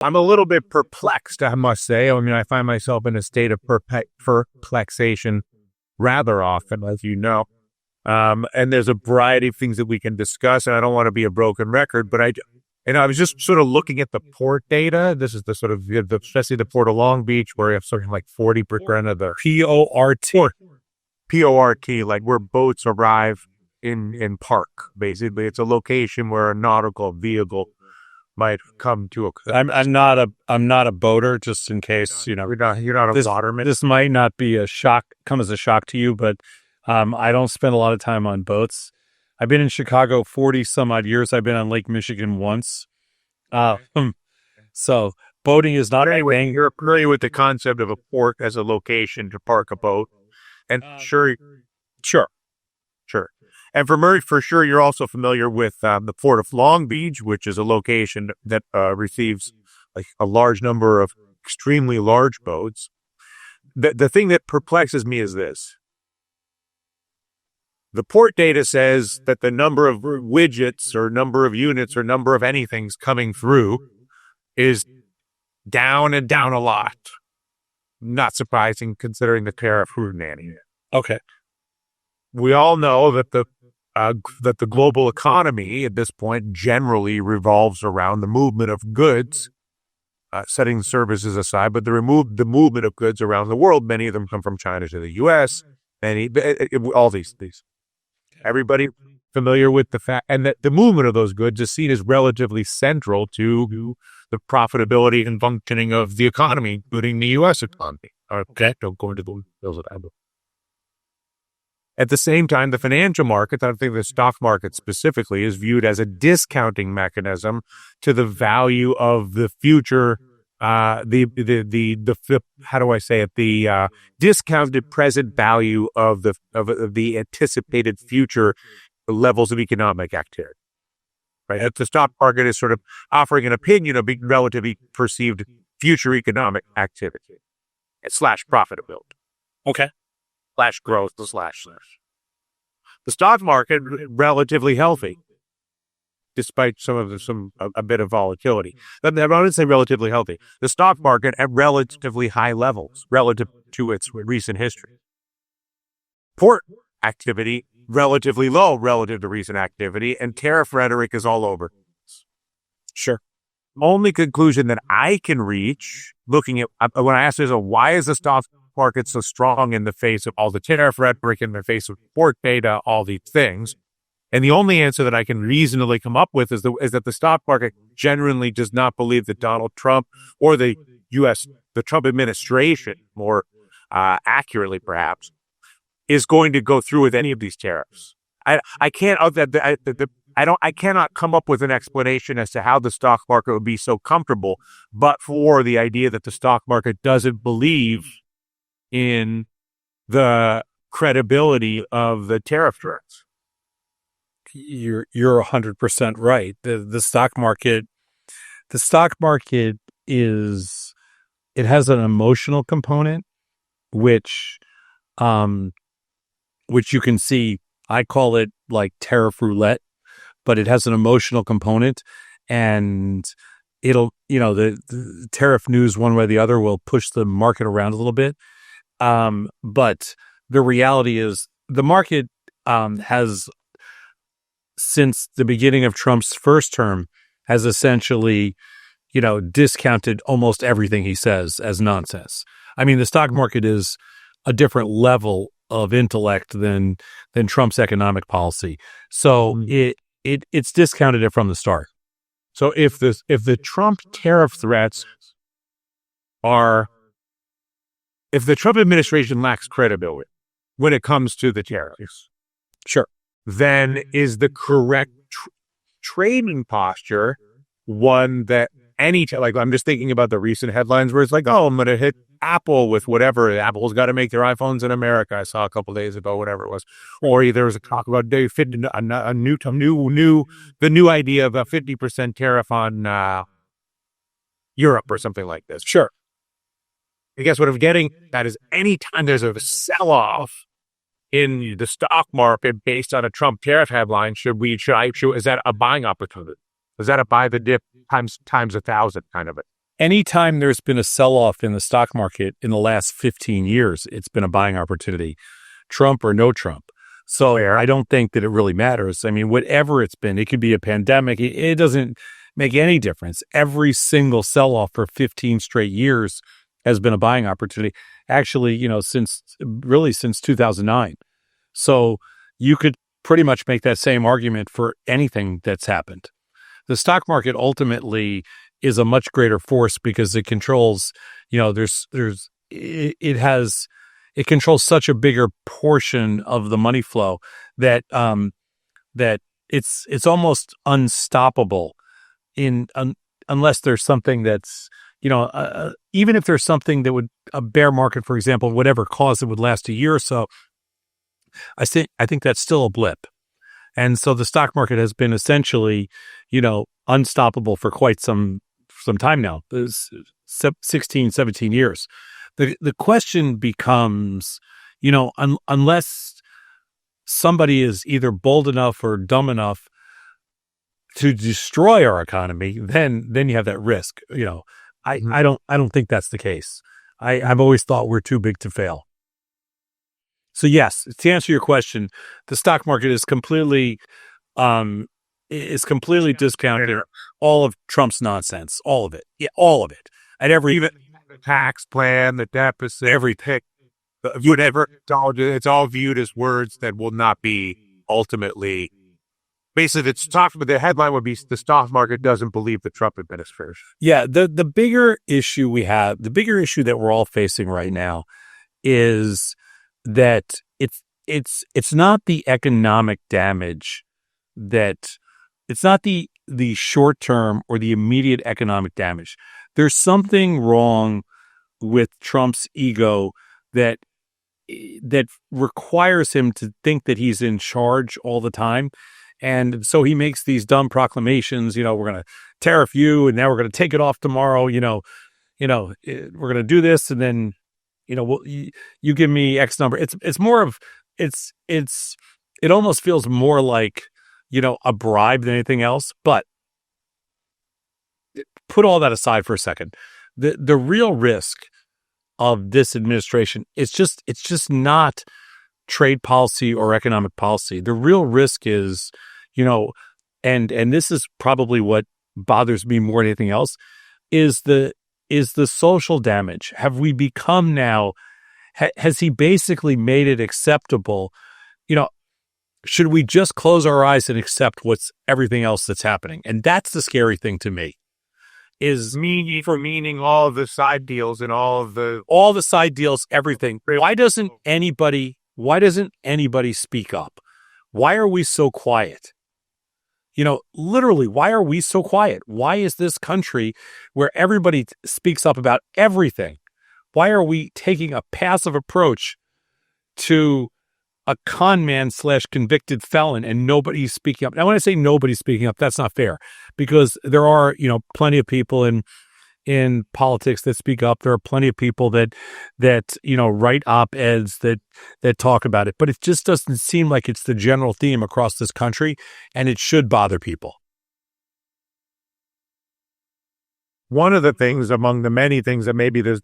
I'm a little bit perplexed, I must say. I mean, I find myself in a state of perplexation rather often, as you know. And there's a variety of things that we can discuss, and I don't want to be a broken record, but I was just sort of looking at the port data. This is the sort of, especially the Port of Long Beach, where you have something like 40% of the PORT, like where boats arrive in park. Basically, it's a location where a nautical vehicle might come to a. I'm not a boater, just in case you're not a waterman. This might not be come as a shock to you, but I don't spend a lot of time on boats. I've been in Chicago 40 some odd years. I've been on Lake Michigan once. So boating is not anyway. You're familiar with the concept of a port as a location to park a boat, and sure. And for sure, you're also familiar with the Port of Long Beach, which is a location that receives like a large number of extremely large boats. The thing that perplexes me is this. The port data says that the number of widgets or number of units or number of anythings coming through is down and down a lot. Not surprising considering the tariff hootenanny. Okay. We all know that the global economy at this point generally revolves around the movement of goods, setting services aside, but the movement of goods around the world. Many of them come from China to the U.S. All these. Everybody familiar with the fact, and that the movement of those goods is seen as relatively central to the profitability and functioning of the economy, including the U.S. economy. Okay, don't go into the details of that. At the same time, the financial market, I think the stock market specifically, is viewed as a discounting mechanism to the value of the future, how do I say it? The discounted present value of the anticipated future levels of economic activity. Right? The stock market is sort of offering an opinion of relatively perceived future economic activity / profitability. Okay. /growth / The stock market relatively healthy, despite a bit of volatility. I wouldn't say relatively healthy. The stock market at relatively high levels relative to its recent history. Port activity relatively low relative to recent activity, and tariff rhetoric is all over. Sure. Only conclusion that I can reach, looking at when I ask myself, why is the stock market so strong in the face of all the tariff rhetoric, in the face of port data, all these things? And the only answer that I can reasonably come up with is that the stock market generally does not believe that Donald Trump or the Trump administration, more accurately perhaps, is going to go through with any of these tariffs. I cannot come up with an explanation as to how the stock market would be so comfortable, but for the idea that the stock market doesn't believe in the credibility of the tariff threats. You're 100% right. The stock market it has an emotional component, which you can see. I call it like tariff roulette, but it has an emotional component, and it'll, the tariff news one way or the other will push the market around a little bit. But the reality is the market has, since the beginning of Trump's first term, has essentially, discounted almost everything he says as nonsense. I mean, the stock market is a different level of intellect than Trump's economic policy. So it's discounted it from the start. So if the Trump tariff threats if the Trump administration lacks credibility when it comes to the tariffs, sure, then is the correct trading posture one that like I'm just thinking about the recent headlines where it's like, oh, I'm going to hit Apple with whatever. Apple's got to make their iPhones in America. I saw a couple days ago, whatever it was. Or there was a talk about the new idea of a 50% tariff on Europe or something like this. Sure. I guess what I'm getting at is anytime there's a sell-off in the stock market based on a Trump tariff headline, is that a buying opportunity? Is that a buy the dip times 1,000 kind of it? anytime there's been a sell-off in the stock market in the last 15 years, it's been a buying opportunity, Trump or no Trump. So I don't think that it really matters. I mean, whatever it's been, it could be a pandemic. It doesn't make any difference. Every single sell-off for 15 straight years has been a buying opportunity. Actually, since 2009. So you could pretty much make that same argument for anything that's happened. The stock market ultimately is a much greater force because it controls, it controls such a bigger portion of the money flow that that it's almost unstoppable unless there's something that's even if there's something that would a bear market, for example, whatever cause it would last a year or so. I think that's still a blip. And so the stock market has been essentially, unstoppable for quite some time now, 16, 17 years. The question becomes, unless somebody is either bold enough or dumb enough to destroy our economy, then you have that risk. I don't think that's the case. I've always thought we're too big to fail. So yes, to answer your question, the stock market is completely discounted all of Trump's nonsense, all of it. Yeah, all of it. At even the tax plan, the deficit, everything. It's all viewed as words that will not be ultimately. Basically, the headline would be the stock market doesn't believe the Trump administration. Yeah, the bigger issue that we're all facing right now is that it's not the economic damage it's not the short term or the immediate economic damage. There's something wrong with Trump's ego that requires him to think that he's in charge all the time. And so he makes these dumb proclamations, we're going to tariff you and now we're going to take it off tomorrow, we're going to do this and then you give me X number. It's more of it almost feels more like a bribe than anything else. But put all that aside for a second. The real risk of this administration is it's just not trade policy or economic policy. The real risk is and this is probably what bothers me more than anything else is the social damage. Have we become now, has he basically made it acceptable? Should we just close our eyes and accept everything else that's happening? And that's the scary thing to me is meaning all of the side deals and all the side deals, everything. Why doesn't anybody speak up? Why are we so quiet? Literally, why are we so quiet? Why is this country where everybody speaks up about everything? Why are we taking a passive approach to a con man / convicted felon and nobody's speaking up? Now, when I say nobody's speaking up, that's not fair because there are, plenty of people in politics that speak up. There are plenty of people that write op-eds that talk about it, but it just doesn't seem like it's the general theme across this country, and it should bother people. One of the things among the many things that maybe there's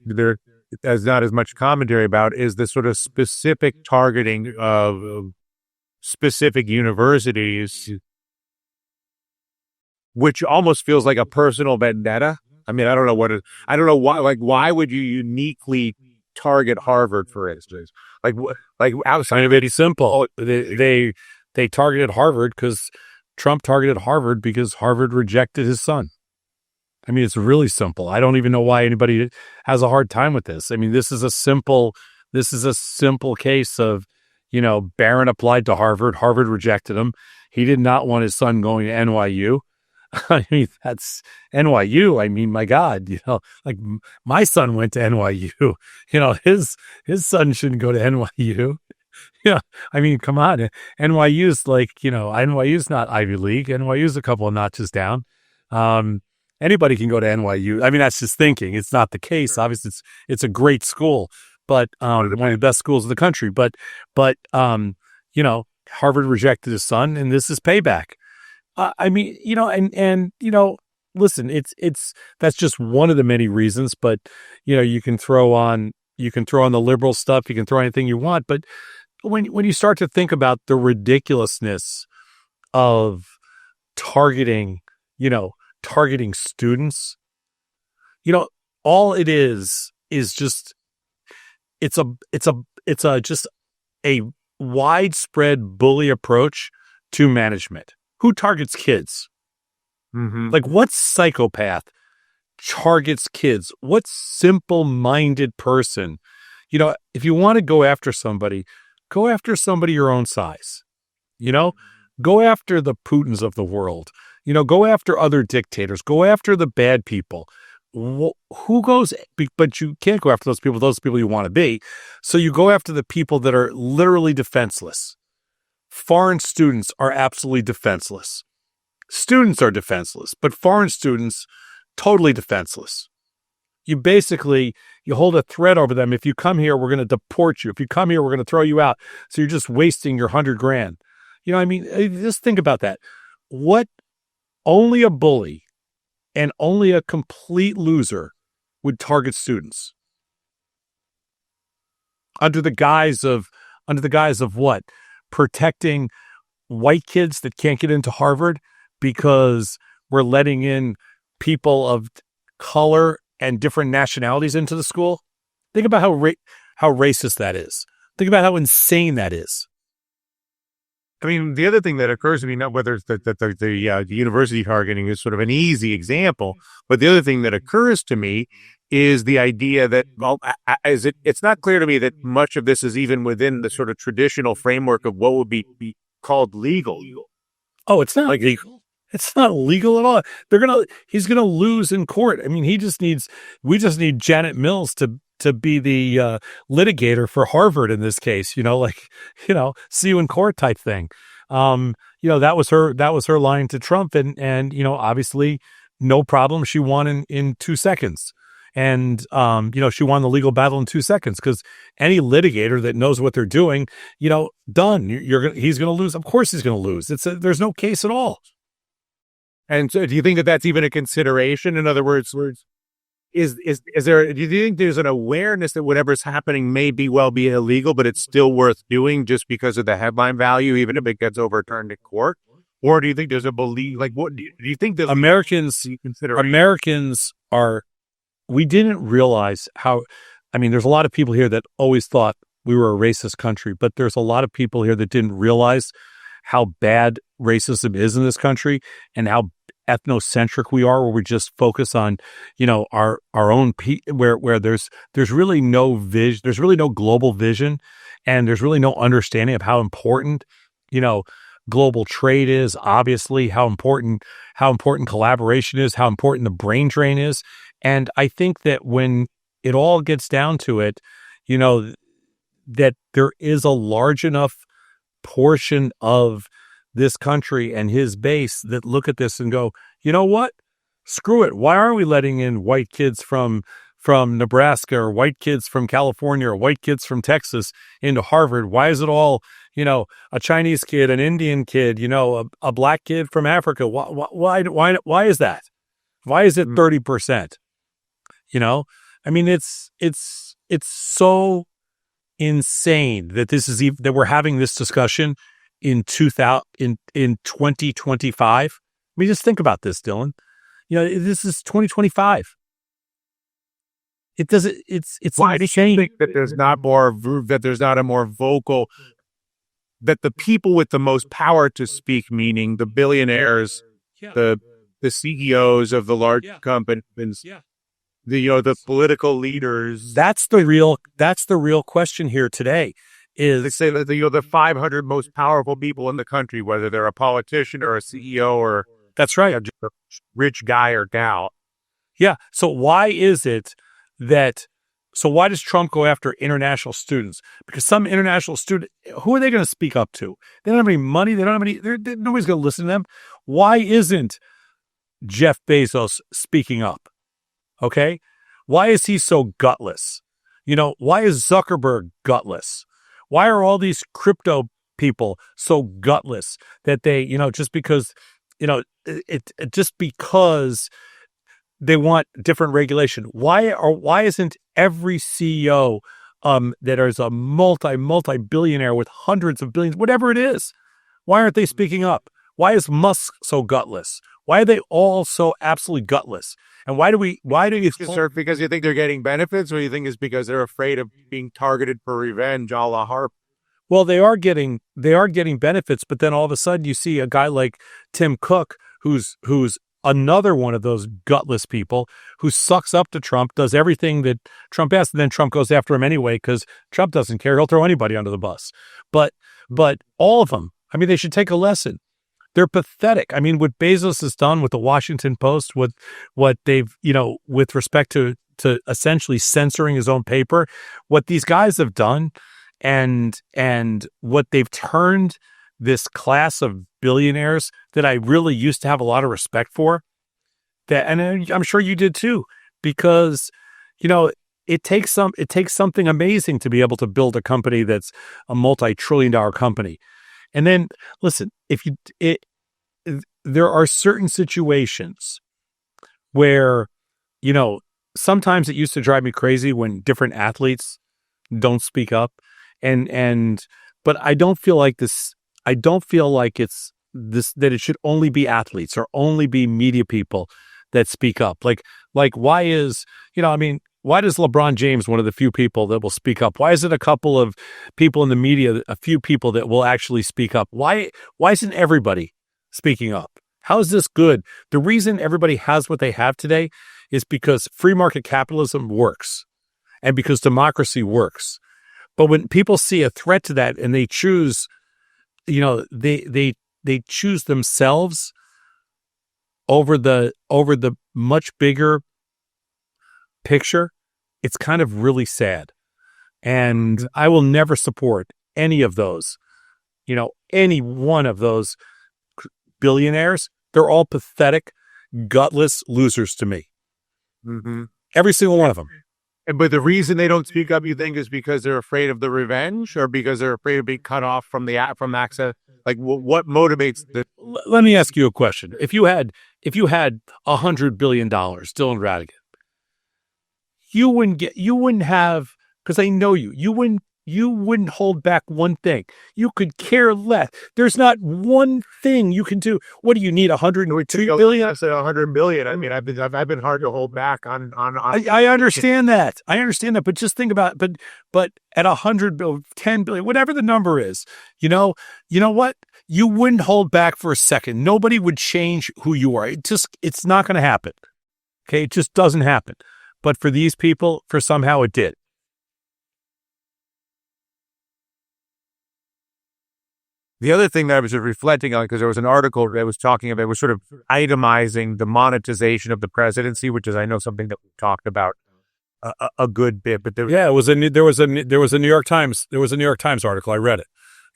not as much commentary about is the sort of specific targeting of specific universities, which almost feels like a personal vendetta. I mean, I don't know why would you uniquely target Harvard, for instance? Like outside of it, it's simple. They targeted Harvard because Trump targeted Harvard because Harvard rejected his son. I mean, it's really simple. I don't even know why anybody has a hard time with this. I mean, this is a simple case of, Barron applied to Harvard. Harvard rejected him. He did not want his son going to NYU. I mean, that's NYU. I mean, my God, like my son went to NYU, his son shouldn't go to NYU. Yeah. I mean, come on. NYU's NYU's not Ivy League. NYU's a couple of notches down. Anybody can go to NYU. I mean, that's just thinking. It's not the case. Obviously it's a great school, but, one of the best schools in the country, but Harvard rejected his son and this is payback. I mean, listen, it's that's just one of the many reasons, but you can throw on the liberal stuff, you can throw anything you want, but when you start to think about the ridiculousness of targeting, targeting students, all it is just it's a just a widespread bully approach to management. Who targets kids? Mm-hmm. Like, what psychopath targets kids? What simple-minded person? If you want to go after somebody your own size. Go after the Putins of the world. Go after other dictators. Go after the bad people. Who goes? But you can't go after those people. Those people you want to be. So you go after the people that are literally defenseless. Foreign students are absolutely defenseless. Students are defenseless, but foreign students, totally defenseless. You hold a threat over them. If you come here, we're going to deport you. If you come here, we're going to throw you out. So you're just wasting your $100,000. Just think about that. What only a bully and only a complete loser would target students under the guise of what? Protecting white kids that can't get into Harvard because we're letting in people of color and different nationalities into the school. Think about how racist that is. Think about how insane that is. I mean, the other thing that occurs to me, not whether it's the university targeting is sort of an easy example, but the other thing that occurs to me is the idea that, it's not clear to me that much of this is even within the sort of traditional framework of what would be called legal. Oh, it's not legal. It's not legal at all. He's gonna lose in court. I mean, we just need Janet Mills to be the litigator for Harvard in this case. See you in court type thing. That was her line to Trump, and obviously no problem. She won in 2 seconds. And, she won the legal battle in 2 seconds because any litigator that knows what they're doing, done. He's going to lose. Of course he's going to lose. There's no case at all. And so do you think that that's even a consideration? In other words, do you think there's an awareness that whatever's happening may be illegal, but it's still worth doing just because of the headline value, even if it gets overturned in court? Or do you think there's a belief, like, what do you think that Americans are, we didn't realize there's a lot of people here that always thought we were a racist country, but there's a lot of people here that didn't realize how bad racism is in this country and how ethnocentric we are, where we just focus on, our own where there's really no vision, there's really no global vision, and there's really no understanding of how important, global trade is, obviously, how important collaboration is, how important the brain drain is. And I think that when it all gets down to it, that there is a large enough portion of this country and his base that look at this and go, you know what? Screw it. Why aren't we letting in white kids from Nebraska or white kids from California or white kids from Texas into Harvard? Why is it all, a Chinese kid, an Indian kid, a black kid from Africa? Why is that? Why is it 30%? It's so insane that that we're having this discussion in 2025. I mean, just think about this, Dylan. This is 2025. It doesn't. It's. Why do you think that there's not a more vocal, that the people with the most power to speak, meaning the billionaires, the CEOs of the large companies, the political leaders. That's the real question here today. They say that the 500 most powerful people in the country, whether they're a politician or a CEO or that's right, a rich guy or gal. Yeah. So why does Trump go after international students? Because some international student, who are they going to speak up to? They don't have any money. They don't have any. Nobody's going to listen to them. Why isn't Jeff Bezos speaking up? Okay. Why is he so gutless? Why is Zuckerberg gutless? Why are all these crypto people so gutless that they, just because just because they want different regulation. Why isn't every CEO that is a multi billionaire with hundreds of billions, whatever it is, why aren't they speaking up? Why is Musk so gutless? Why are they all so absolutely gutless? And why do you Sir, because you think they're getting benefits, or you think it's because they're afraid of being targeted for revenge, a la Harp? Well, they are getting benefits, but then all of a sudden you see a guy like Tim Cook, who's another one of those gutless people who sucks up to Trump, does everything that Trump asks, and then Trump goes after him anyway because Trump doesn't care. He'll throw anybody under the bus. But all of them, I mean, they should take a lesson. They're pathetic. I mean, what Bezos has done with the Washington Post, what they've, with respect to essentially censoring his own paper, what these guys have done, and what they've turned this class of billionaires that I really used to have a lot of respect for, and I'm sure you did too, because it takes something amazing to be able to build a company that's a multi-trillion-dollar company. And then listen, there are certain situations where, sometimes it used to drive me crazy when different athletes don't speak up, but I don't feel like this. I don't feel like it's this, that it should only be athletes or only be media people that speak up. Like why is, why does LeBron James one of the few people that will speak up? Why is it a couple of people in the media, a few people that will actually speak up? Why isn't everybody speaking up? How is this good? The reason everybody has what they have today is because free market capitalism works and because democracy works. But when people see a threat to that and they choose, they choose themselves over the much bigger picture, it's kind of really sad. And I will never support any of those, any one of those billionaires. They're all pathetic, gutless losers to me. Mm-hmm. Every single one of them. But the reason they don't speak up, you think, is because they're afraid of the revenge, or because they're afraid of being cut off from access? Like, what motivates the? Let me ask you a question. If you had $100 billion, Dylan Radigan, you wouldn't have, because I know you wouldn't hold back one thing. You could care less. There's not one thing you can do. What do you need? 102 billion? I said 100 billion. I mean, I've been hard to hold back on. I understand that. But just think about it. But at 100 billion, 10 billion, whatever the number is, you know what? You wouldn't hold back for a second. Nobody would change who you are. It's not going to happen. Okay. It just doesn't happen. But for these people, for somehow it did. The other thing that I was reflecting on, because there was an article that was talking about, was sort of itemizing the monetization of the presidency, which is, I know, something that we talked about a good bit. But there was a New York Times article. I read it.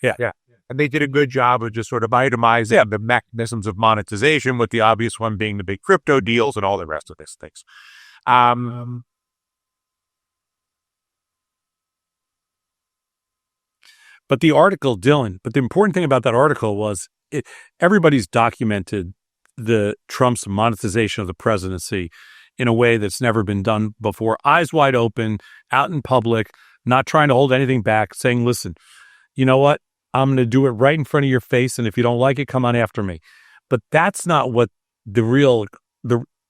Yeah. And they did a good job of just sort of itemizing the mechanisms of monetization, with the obvious one being the big crypto deals and all the rest of these things. But the article, Dylan, the important thing about that article was everybody's documented the Trump's monetization of the presidency in a way that's never been done before. Eyes wide open, out in public, not trying to hold anything back, saying, listen, you know what? I'm going to do it right in front of your face. And if you don't like it, come on after me. But that's not what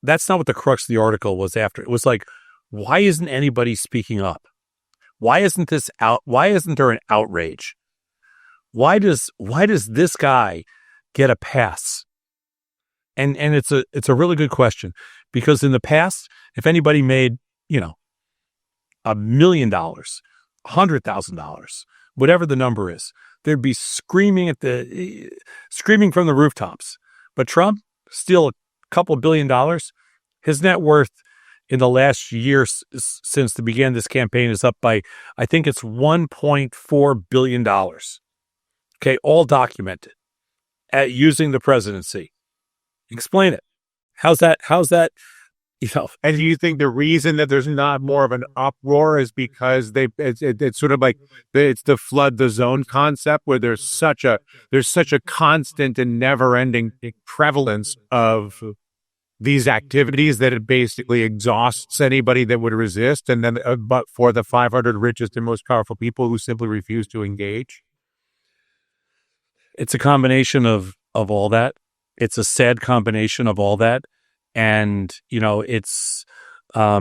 that's not what the crux of the article was after. It was like, why isn't anybody speaking up? Why isn't there an outrage? Why does this guy get a pass? And it's a really good question, because in the past, if anybody made, $1 million, $100,000, whatever the number is, they'd be screaming from the rooftops. But Trump, still a couple $1 billion. His net worth in the last year since the beginning of this campaign is up by, I think it's $1.4 billion. Okay, all documented at using the presidency. Explain it. How's that And do you think the reason that there's not more of an uproar is because it's sort of like it's the flood the zone concept, where there's such a constant and never ending prevalence of these activities that it basically exhausts anybody that would resist, and then but for the 500 richest and most powerful people who simply refuse to engage? It's a combination of all that. It's a sad combination of all that. And, it's, I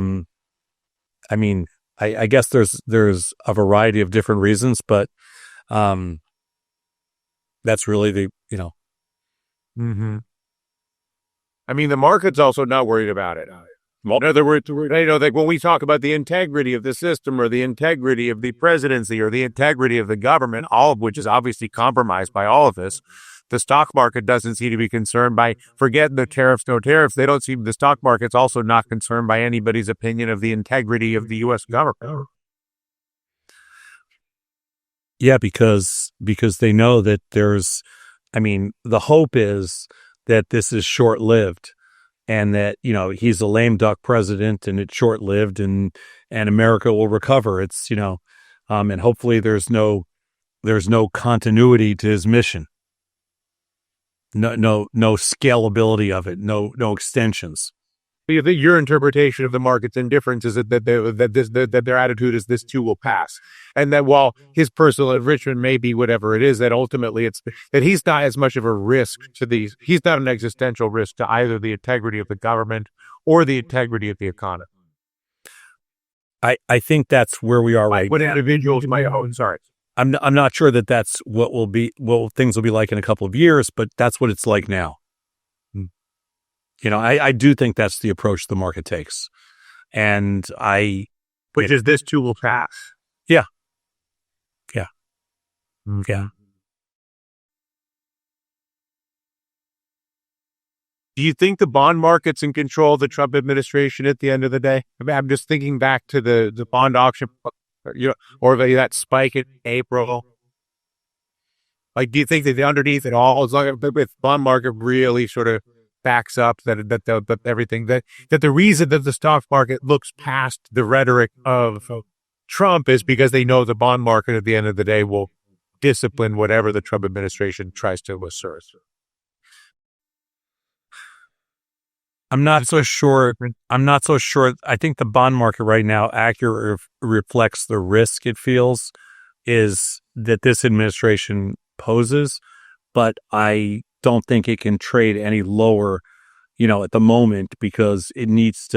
mean, I guess there's a variety of different reasons, but, that's really Mm-hmm. I mean, the market's also not worried about it. In other words, like when we talk about the integrity of the system, or the integrity of the presidency, or the integrity of the government, all of which is obviously compromised by all of this, the stock market doesn't seem to be concerned by, forget the tariffs, no tariffs. The stock market's also not concerned by anybody's opinion of the integrity of the U.S. government. Yeah, because they know that the hope is that this is short-lived, and that, he's a lame duck president and it's short-lived, and America will recover. It's, and hopefully there's no continuity to his mission. No scalability of it. No extensions. Your interpretation of the market's indifference is that their attitude is this too will pass, and that while his personal enrichment may be whatever it is, that ultimately it's that he's not as much of a risk to these. He's not an existential risk to either the integrity of the government or the integrity of the economy. I think that's where we are right now. What now. Individuals might own. Sorry. I'm not sure that that's what things will be like in a couple of years, but that's what it's like now. I do think that's the approach the market takes. And which is this too will pass. Yeah. Yeah. Yeah. Do you think the bond market's in control of the Trump administration at the end of the day? I'm just thinking back to the bond auction, or that spike in April. Like, do you think that underneath it all, as long as the bond market really sort of backs up that everything that the reason that the stock market looks past the rhetoric of Trump is because they know the bond market at the end of the day will discipline whatever the Trump administration tries to assert? I'm not so sure. I think the bond market right now accurately reflects the risk it feels is that this administration poses, but I don't think it can trade any lower, at the moment, because it needs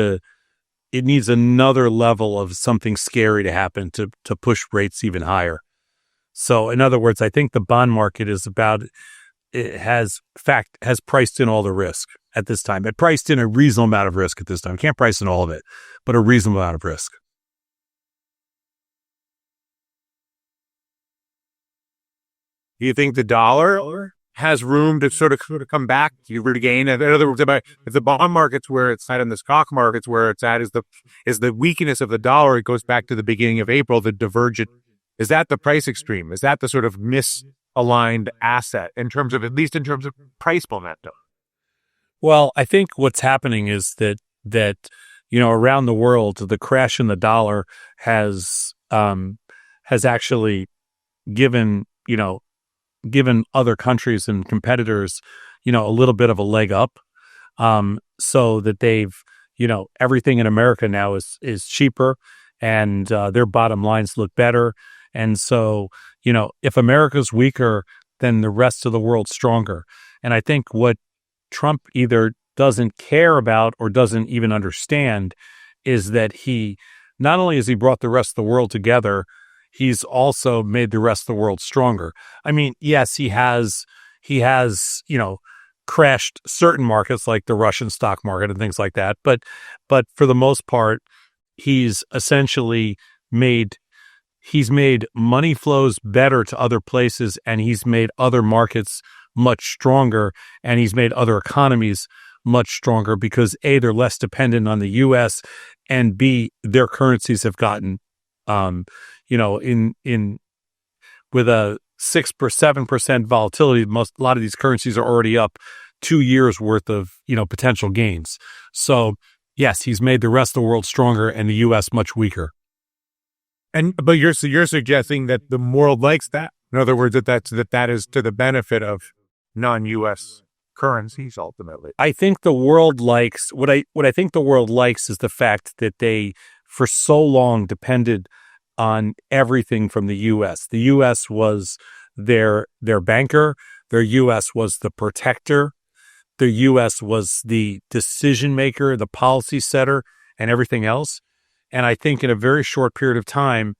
another level of something scary to happen to push rates even higher. So in other words, I think the bond market has priced in all the risk at this time. It priced in a reasonable amount of risk at this time. Can't price in all of it, but a reasonable amount of risk. Do you think the dollar has room to sort of come back to regain? In other words, if the bond market's where it's at and the stock market's where it's at, is the weakness of the dollar, it goes back to the beginning of April, the divergent. Is that the price extreme? Is that the sort of misaligned asset at least in terms of price momentum? Well, I think what's happening is that around the world, the crash in the dollar has actually given other countries and competitors, a little bit of a leg up, so that they've, everything in America now is cheaper, and their bottom lines look better. And so, if America's weaker, then the rest of the world's stronger. And I think what Trump either doesn't care about or doesn't even understand is that not only has he brought the rest of the world together, he's also made the rest of the world stronger. I mean, yes, he has, crashed certain markets like the Russian stock market and things like that. But for the most part, he's essentially made money flows better to other places, and he's made other markets much stronger, and he's made other economies much stronger because A, they're less dependent on the U.S., and B, their currencies have gotten with a 6-7% volatility, a lot of these currencies are already up 2 years worth of, potential gains. So Yes, he's made the rest of the world stronger and the U.S. much weaker. But you're suggesting that the world likes that. In other words, that is to the benefit of non-U.S. currencies ultimately. I think the world likes what I think the world likes is the fact that they for so long depended on everything from the U.S. The U.S. was their banker. Their U.S. was the protector. The U.S. was the decision maker, the policy setter, and everything else. And I think in a very short period of time,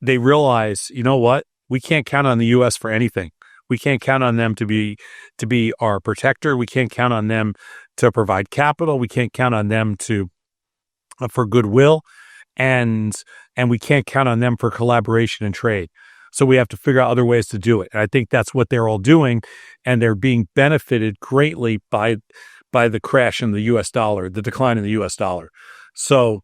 they realize, you know what? We can't count on the U.S. for anything. We can't count on them to be our protector. We can't count on them to provide capital. We can't count on them for goodwill, and we can't count on them for collaboration and trade. So we have to figure out other ways to do it. And I think that's what they're all doing, and they're being benefited greatly by the crash in the U.S. dollar, the decline in the U.S. dollar. So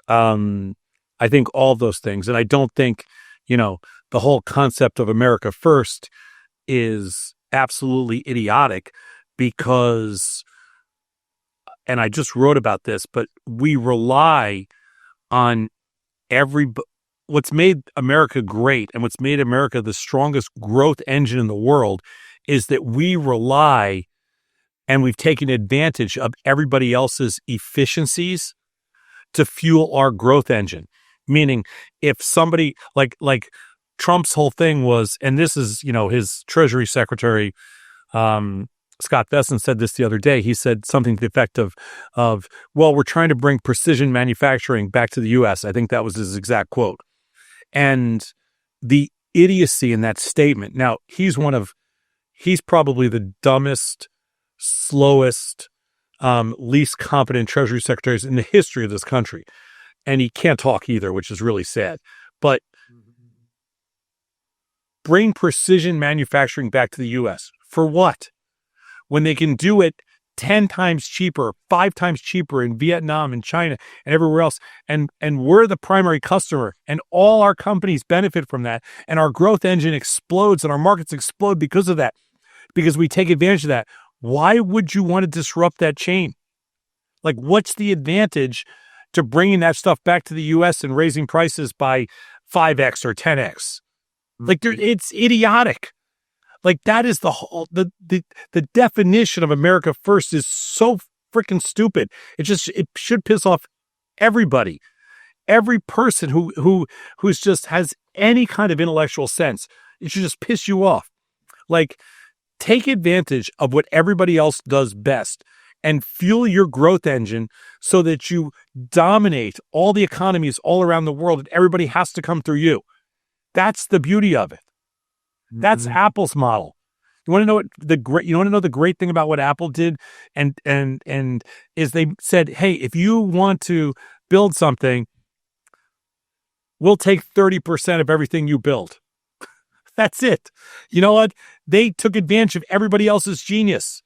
I think all of those things, and I don't think the whole concept of America first is absolutely idiotic because, and I just wrote about this, but we rely on what's made America great and what's made America the strongest growth engine in the world is that we rely and we've taken advantage of everybody else's efficiencies to fuel our growth engine. Meaning if somebody like Trump's whole thing was, and this is, his Treasury Secretary, Scott Bessent said this the other day. He said something to the effect of, well, we're trying to bring precision manufacturing back to the U.S. I think that was his exact quote. And the idiocy in that statement. Now, he's probably the dumbest, slowest, least competent Treasury Secretaries in the history of this country. And he can't talk either, which is really sad. But bring precision manufacturing back to the U.S. For what? When they can do it 10 times cheaper, 5 times cheaper in Vietnam and China and everywhere else. And we're the primary customer, and all our companies benefit from that. And our growth engine explodes and our markets explode because of that, because we take advantage of that. Why would you want to disrupt that chain? Like, what's the advantage to bringing that stuff back to the U.S. and raising prices by 5x or 10x? Like, it's idiotic. Like, that is the whole, the definition of America first is so freaking stupid. It should piss off everybody. Every person who's just has any kind of intellectual sense. It should just piss you off. Like, take advantage of what everybody else does best and fuel your growth engine so that you dominate all the economies all around the world and everybody has to come through you. That's the beauty of it. That's Apple's model. You want to know the great thing about what Apple did and is they said, hey, if you want to build something, we'll take 30% of everything you build. That's it. You know what? They took advantage of everybody else's genius,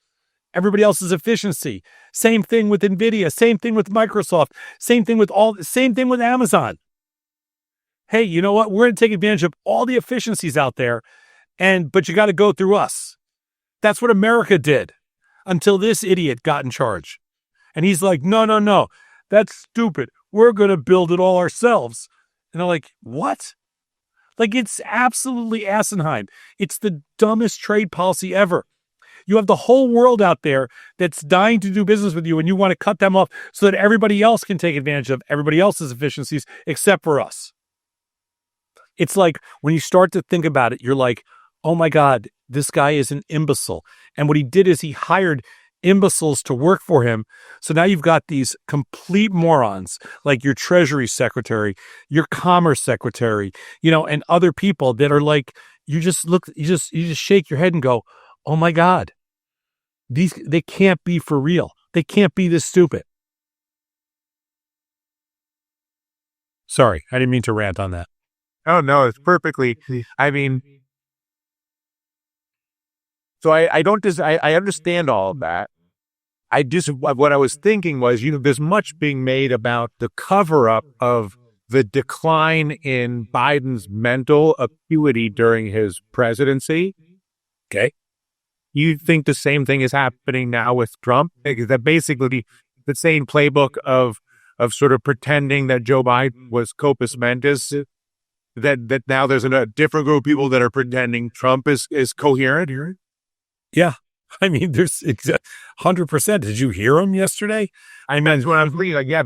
everybody else's efficiency. Same thing with NVIDIA, same thing with Microsoft, same thing with Amazon. Hey, you know what? We're going to take advantage of all the efficiencies out there, but you got to go through us. That's what America did until this idiot got in charge. And he's like, no, that's stupid. We're going to build it all ourselves. And they're like, what? Like, it's absolutely asinine. It's the dumbest trade policy ever. You have the whole world out there that's dying to do business with you, and you want to cut them off so that everybody else can take advantage of everybody else's efficiencies except for us. It's like when you start to think about it, you're like, oh my God, this guy is an imbecile. And what he did is he hired imbeciles to work for him. So now you've got these complete morons like your Treasury Secretary, your Commerce Secretary, and other people that are like, you just shake your head and go, oh my God, they can't be for real. They can't be this stupid. Sorry, I didn't mean to rant on that. Oh, no, it's perfectly. I mean, so I understand all of that. What I was thinking was, there's much being made about the cover up of the decline in Biden's mental acuity during his presidency. Okay. You think the same thing is happening now with Trump? That basically the same playbook of sort of pretending that Joe Biden was compos mentis, that now there's a different group of people that are pretending Trump is coherent here? Yeah. I mean, there's 100%. Did you hear him yesterday? I mean, That's what I'm thinking. Like, yeah,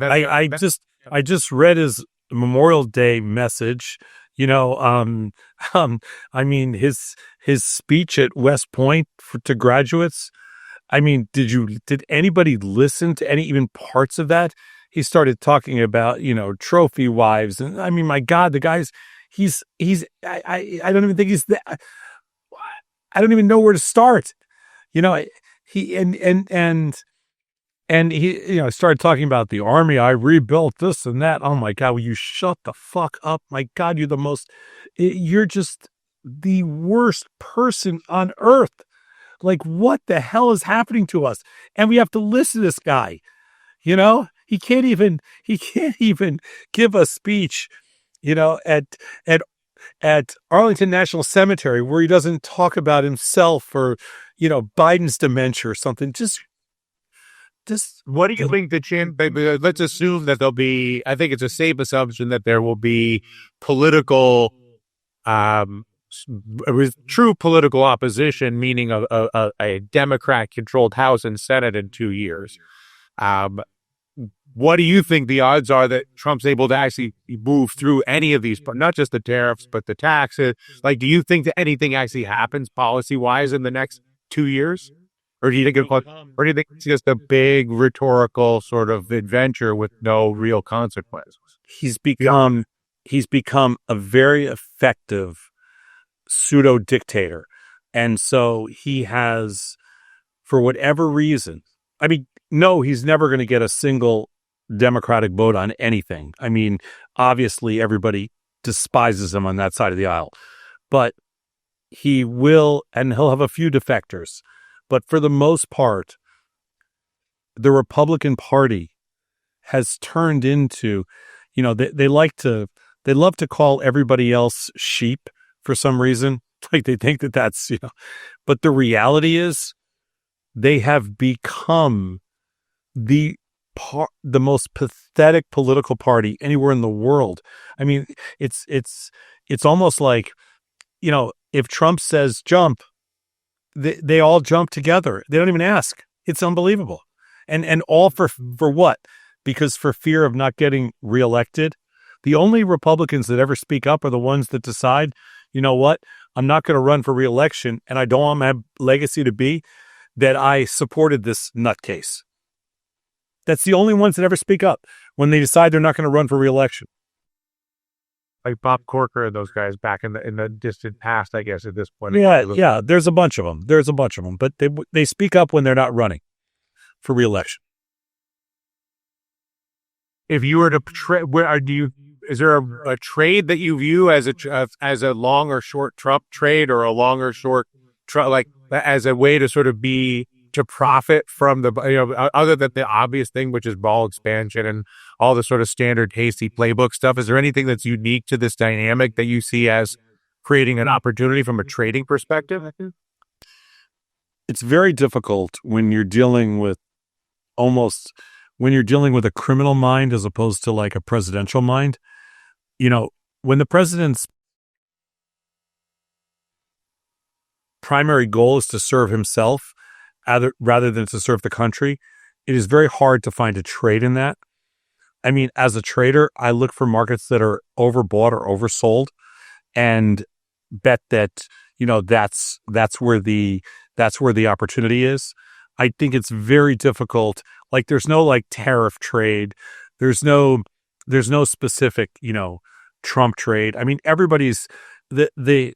I just read his Memorial Day message. You know, I mean, his speech at West Point to graduates. I mean, did anybody listen to any even parts of that? He started talking about, trophy wives. And I mean, my God, the guy's, I don't even think he's that. I don't even know where to start. He, and he, started talking about the army. I rebuilt this and that. Oh my God, will you shut the fuck up? My God, you're just the worst person on earth. Like, what the hell is happening to us? And we have to listen to this guy. He can't even give a speech, at Arlington National Cemetery where he doesn't talk about himself or, Biden's dementia or something. Just what do you think the chance? Let's assume that there'll be. I think it's a safe assumption that there will be political, with true political opposition, meaning a Democrat-controlled House and Senate in 2 years. What do you think the odds are that Trump's able to actually move through any of these, but not just the tariffs, but the taxes? Like, do you think that anything actually happens policy-wise in the next 2 years? Or do you think it's just a big rhetorical sort of adventure with no real consequences? He's become a very effective pseudo dictator. And so he has, for whatever reason, I mean, no, he's never going to get a single Democratic vote on anything. I mean, obviously everybody despises him on that side of the aisle, but he will, and he'll have a few defectors. But for the most part, the Republican Party has turned into, they love to call everybody else sheep for some reason. Like they think that that's, but the reality is they have become the most pathetic political party anywhere in the world. I mean, it's almost like, if Trump says jump, they all jump together. They don't even ask. It's unbelievable. And all for what? Because for fear of not getting reelected. The only Republicans that ever speak up are the ones that decide, you know what? I'm not going to run for reelection, and I don't want my legacy to be that I supported this nutcase. That's the only ones that ever speak up when they decide they're not going to run for reelection. Like Bob Corker and those guys back in the distant past, I guess, at this point. Yeah. There's a bunch of them. But they speak up when they're not running for reelection. If you were to is there a trade that you view as a long or short Trump trade, or a long or short like as a way to sort of to profit from the, other than the obvious thing, which is ball expansion and all the sort of standard tasty playbook stuff? Is there anything that's unique to this dynamic that you see as creating an opportunity from a trading perspective? It's very difficult when you're dealing with a criminal mind as opposed to like a presidential mind. When the president's primary goal is to serve himself rather than to serve the country, it is very hard to find a trade in that. I mean, as a trader, I look for markets that are overbought or oversold and bet that, that's where the opportunity is. I think it's very difficult. Like there's no like tariff trade. There's no specific, Trump trade. I mean, everybody's the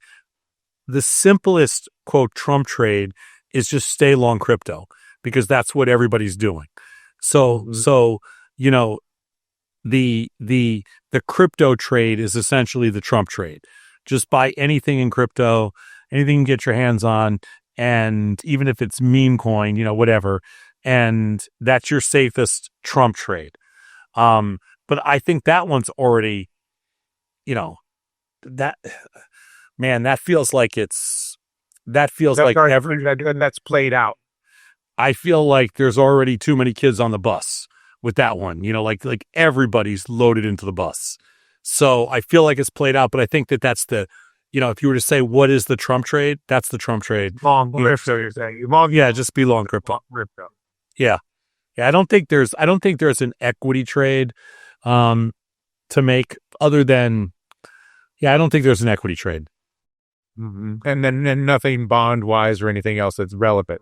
simplest quote Trump trade is just stay long crypto because that's what everybody's doing. So, the crypto trade is essentially the Trump trade. Just buy anything in crypto, anything you can get your hands on. And even if it's meme coin, whatever, and that's your safest Trump trade. But I think that one's already, that feels like everything that's played out. I feel like there's already too many kids on the bus with that one. Like everybody's loaded into the bus. So I feel like it's played out, but I think that's if you were to say what is the Trump trade, that's the Trump trade. Long crypto, you're saying. Just be long crypto. Crypto. Yeah. Yeah, I don't think there's an equity trade to make other than I don't think there's an equity trade. Mm-hmm. And then nothing bond wise or anything else that's relevant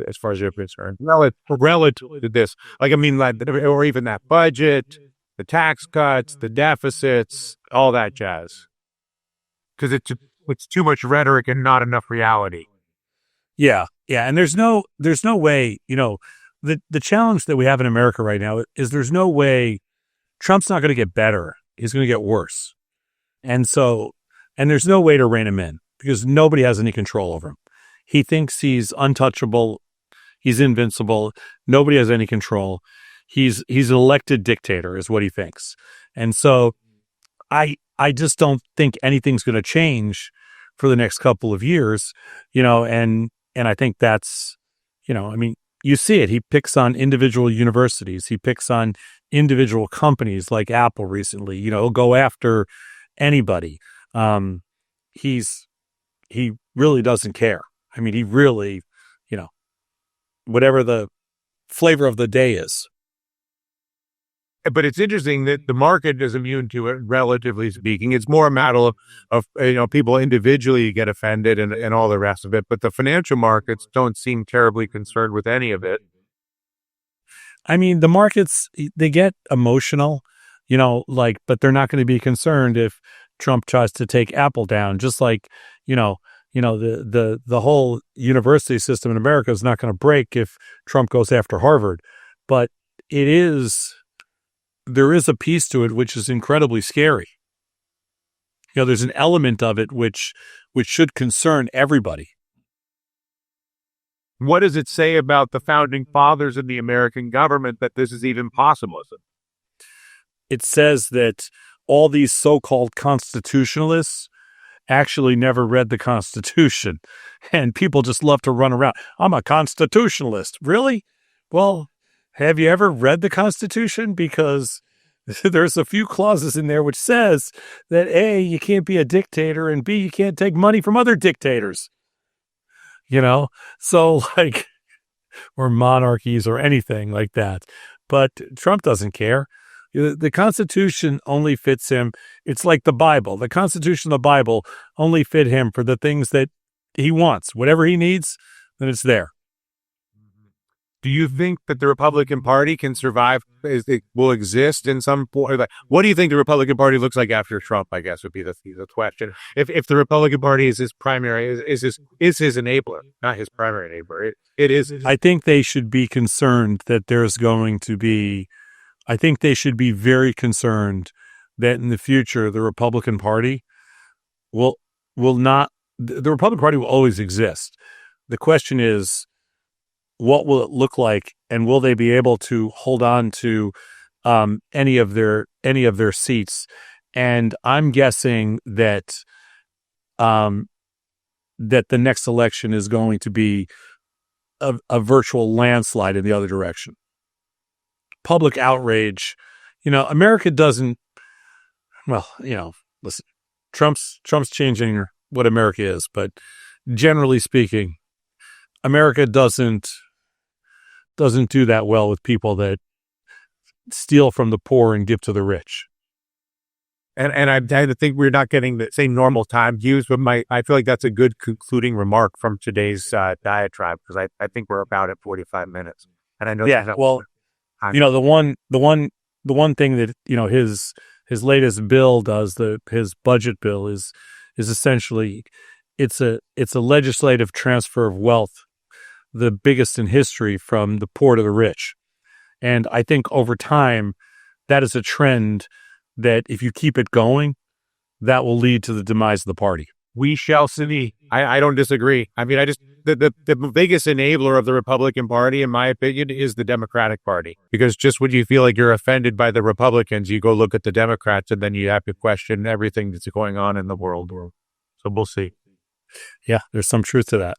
as far as you're concerned. Relative to this, or even that budget, the tax cuts, the deficits, all that jazz. Because it's too much rhetoric and not enough reality. Yeah, and there's no way. The challenge that we have in America right now is there's no way Trump's not going to get better. He's going to get worse. And there's no way to rein him in because nobody has any control over him. He thinks he's untouchable. He's invincible. Nobody has any control. He's an elected dictator is what he thinks. And so I just don't think anything's going to change for the next couple of years, and I think that's, you see it. He picks on individual universities. He picks on individual companies like Apple recently. He'll go after anybody. He really doesn't care. I mean, he really, whatever the flavor of the day is. But it's interesting that the market is immune to it, relatively speaking. It's more a matter of people individually get offended and all the rest of it. But the financial markets don't seem terribly concerned with any of it. I mean, the markets, they get emotional, but they're not going to be concerned if Trump tries to take Apple down. Just like, the whole university system in America is not going to break if Trump goes after Harvard. But there is a piece to it which is incredibly scary. There's an element of it which should concern everybody. What does it say about the founding fathers of the American government that this is even possible? It says that all these so-called constitutionalists actually never read the Constitution, and people just love to run around. I'm a constitutionalist. Really? Well, have you ever read the Constitution? Because there's a few clauses in there which says that A, you can't be a dictator, and B, you can't take money from other dictators. So or monarchies or anything like that. But Trump doesn't care. The Constitution only fits him. It's like the Bible. The Constitution, the Bible only fit him for the things that he wants. Whatever he needs, then it's there. Do you think that the Republican Party can survive? It will exist in some point? What do you think the Republican Party looks like after Trump? I guess would be the question. If the Republican Party is his primary, is his enabler, not his primary enabler. It is. I think they should be concerned that there's going to be. I think they should be very concerned that in the future the Republican Party will not. The Republican Party will always exist. The question is, what will it look like, and will they be able to hold on to any of their seats? And I'm guessing that that the next election is going to be a virtual landslide in the other direction. Public outrage, America doesn't. Well, listen, Trump's changing what America is, but generally speaking, America doesn't do that well with people that steal from the poor and give to the rich. And I think we're not getting the same normal time views, but I feel like that's a good concluding remark from today's diatribe, because I think we're about at 45 minutes. And I know. Yeah. Well, the one thing that his latest bill does, his budget bill is essentially it's a legislative transfer of wealth, the biggest in history, from the poor to the rich. And I think over time, that is a trend that if you keep it going, that will lead to the demise of the party. We shall see. I don't disagree. I mean, the biggest enabler of the Republican Party, in my opinion, is the Democratic Party. Because just when you feel like you're offended by the Republicans, you go look at the Democrats, and then you have to question everything that's going on in the world. So we'll see. Yeah, there's some truth to that.